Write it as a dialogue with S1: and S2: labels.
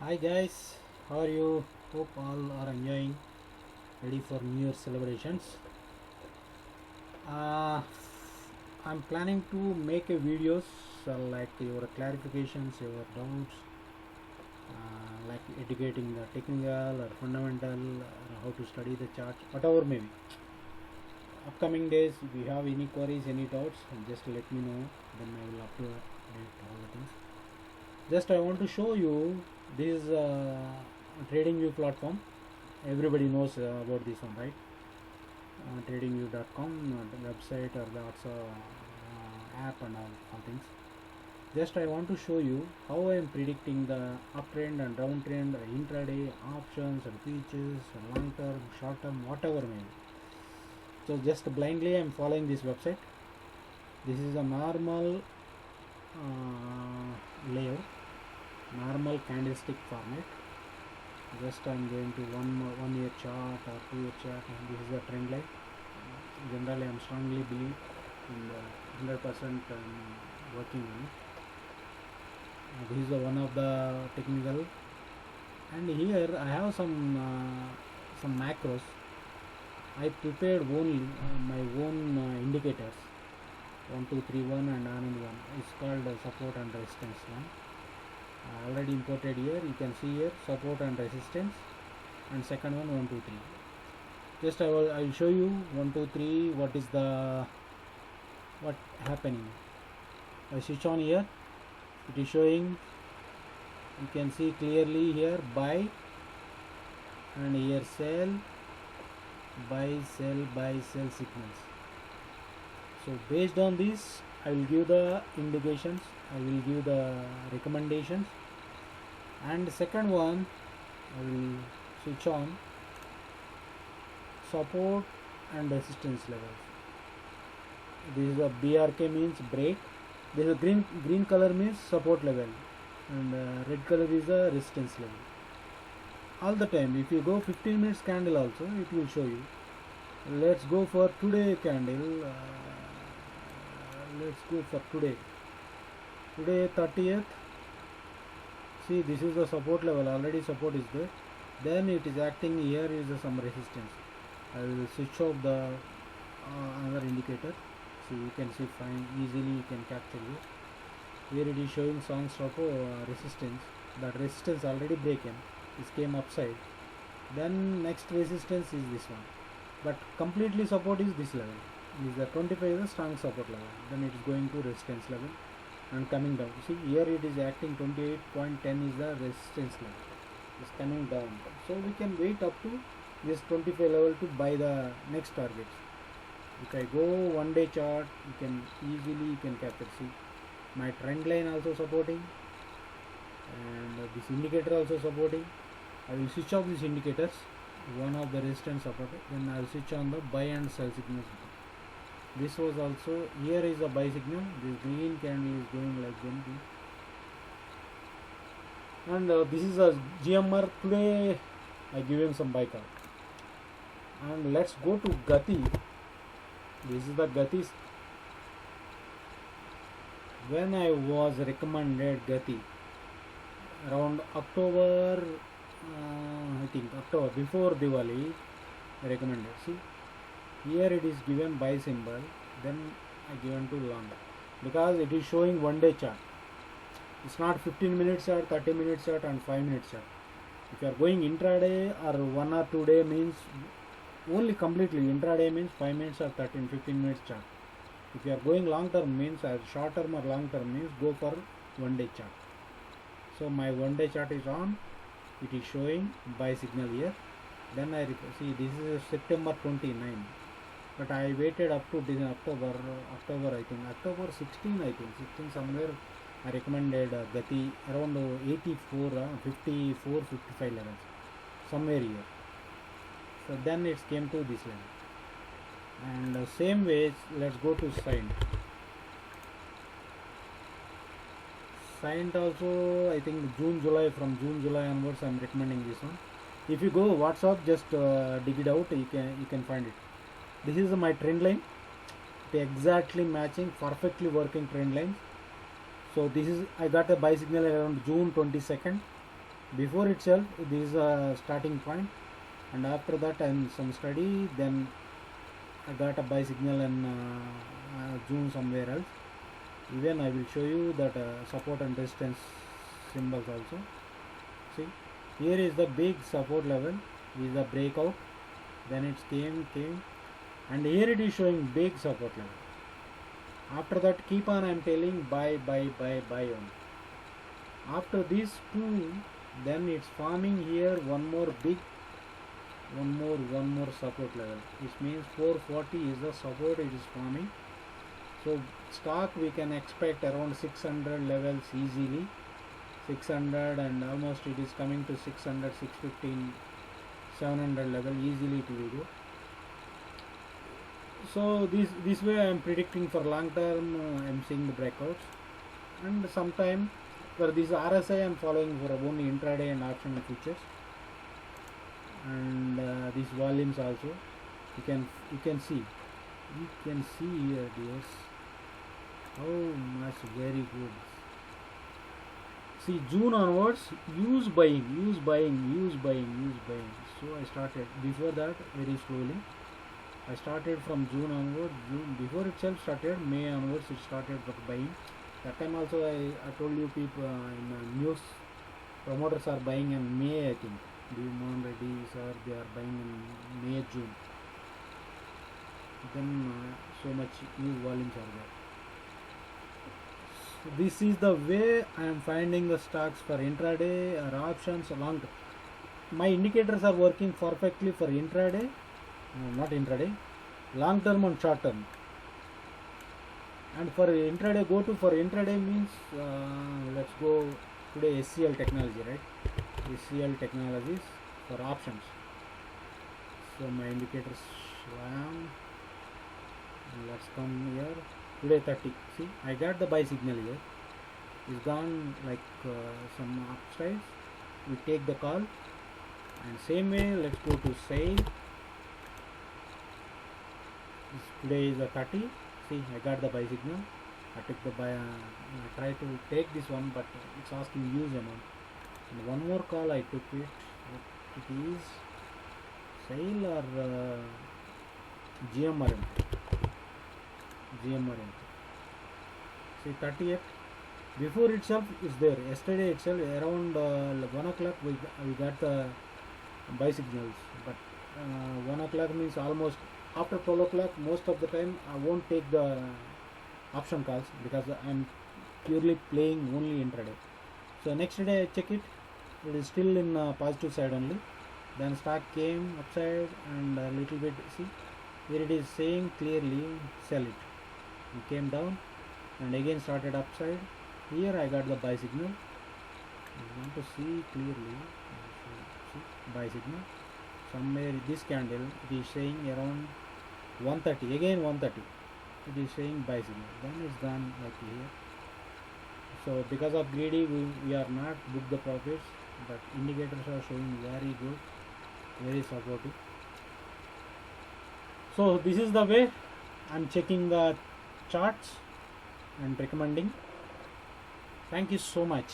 S1: Hi guys, how are you? Hope all are enjoying, ready for New Year celebrations. Uh, I'm planning to make a videos like your clarifications, your doubts, like educating the technical or fundamental, or how to study the chart, whatever maybe. Upcoming days, if you have any queries, any doubts, just let me know. Then I will update all the things. Just I want to show you this TradingView platform. Everybody knows about this one, right? TradingView.com website or that's app and all things. Just I want to show you how I am predicting the uptrend and downtrend, intraday options and futures, long term, short term, whatever maybe. So just blindly I am following this website. This is a normal layout, normal candlestick format. Just I'm going to one year chart or 2 year chart, and this is the trend line. Generally I'm strongly believe in the 100% working on it. This is the one of the technical, and here I have some macros. I prepared only my own indicators 1 2 3 1 and another one. It's called support and resistance one. Already imported here. You can see here support and resistance, and second one 1 2 3. Just I will show you 1 2 3 what happening. I switch on here. It is showing. You can see clearly here buy, and here sell, buy sell signals. So based on this I will give the indications, I will give the recommendations, and second one I will switch on support and resistance levels. This is a BRK means break. This is a green color means support level, and red color is a resistance level. All the time if you go 15 minutes candle also it will show you. Let's go for today candle. Let's go for today 30th. See, this is the support level, already support is there, then it is acting here is some resistance. I will switch off the another indicator. See, you can see fine, easily you can capture it. Here it is showing strong stop resistance. That resistance already broken, this came upside. Then next resistance is this one, but completely support is this level. Is the 25 is a strong support level, then it is going to resistance level and coming down. See, here it is acting 28.10 is the resistance level, it's coming down. So we can wait up to this 25 level to buy the next targets. If I go one day chart, you can easily capture. See, my trend line also supporting, and this indicator also supporting. I will switch off these indicators, one of the resistance supported, then I will switch on the buy and sell signals. This was also, here is a buy signal, this green candle is going like that, and this is a GMR. Today I give him some buy card. And let's go to Gati. This is the Gati. When I was recommended Gati around October, I think October, before Diwali I recommended. See, here it is given buy symbol, then I given to long, because it is showing one day chart. It's not 15 minutes chart, 30 minutes chart and 5 minutes chart. If you are going intraday or 1 or 2 day means only completely intraday means 5 minutes or 13 15 minutes chart. If you are going long term means short term or long term means go for one day chart. So my one day chart is on, it is showing buy signal here. Then I see this is September 29, but I waited up to October I think October 16 I think 16 somewhere. I recommended Gati around 84 54 55 levels somewhere here. So then it came to this level, and same way let's go to Scient also. I think July, from June July onwards I'm recommending this one. If you go WhatsApp, just dig it out, you can find it. This is my trend line, exactly matching, perfectly working trend line. So this is, I got a buy signal around June 22nd. before itself this is a starting point, and after that and some study, then I got a buy signal in June somewhere else. Even I will show you that support and resistance symbols also. See, here is the big support level, is the breakout, then it came, and here it is showing big support level. After that, keep on, I am telling buy on. After these two, then it's forming here one more big, one more support level. This means 440 is the support it is forming. So stock we can expect around 600 levels easily, 600, and almost it is coming to 600, 615, 700 level easily it will go. So this way I am predicting for long term. I am seeing the breakouts, and sometime for this RSI I am following for only intraday and option futures, and these volumes also you can see here, dears, how much very good. See, June onwards, use buying. So I started before that very slowly. I started from June onward. Before itself started, May onwards it started buying. That time also I told you people in news, promoters are buying in May, I think. Mohan Reddy sir, they are buying in May, June. Then so much new volumes are there. So this is the way I am finding the stocks for intraday or options long term. My indicators are working perfectly for intraday, not intraday, long term and short term. And for intraday, for intraday means let's go today SCL Technology, right? SCL Technologies for options. So my indicators slam. Let's come here. Today 30. See, I got the buy signal here. It's gone like some upsides. We take the call, and same way let's go to sale. Today is a 30. See, I got the buy signal. I took the buy. I try to take this one, but it's asking huge amount. And one more call I took it. It is sale or GMRM. See, 38. Before itself is there. Yesterday itself around 1 o'clock we got the buy signals, but 1 o'clock means almost after 12 o'clock. Most of the time I won't take the option calls because I'm purely playing only intraday. So next day I check it. It is still in positive side only. Then stock came upside and a little bit. See, here it is saying clearly sell it. It came down and again started upside. Here I got the buy signal. I want to see clearly. See, buy signal. Somewhere this candle it is saying around 130. Again 130. It is saying buy signal. Then it's gone like here. So because of greedy, we are not book the profits, but indicators are showing very good, very supportive. So this is the way I'm checking the charts and recommending. Thank you so much.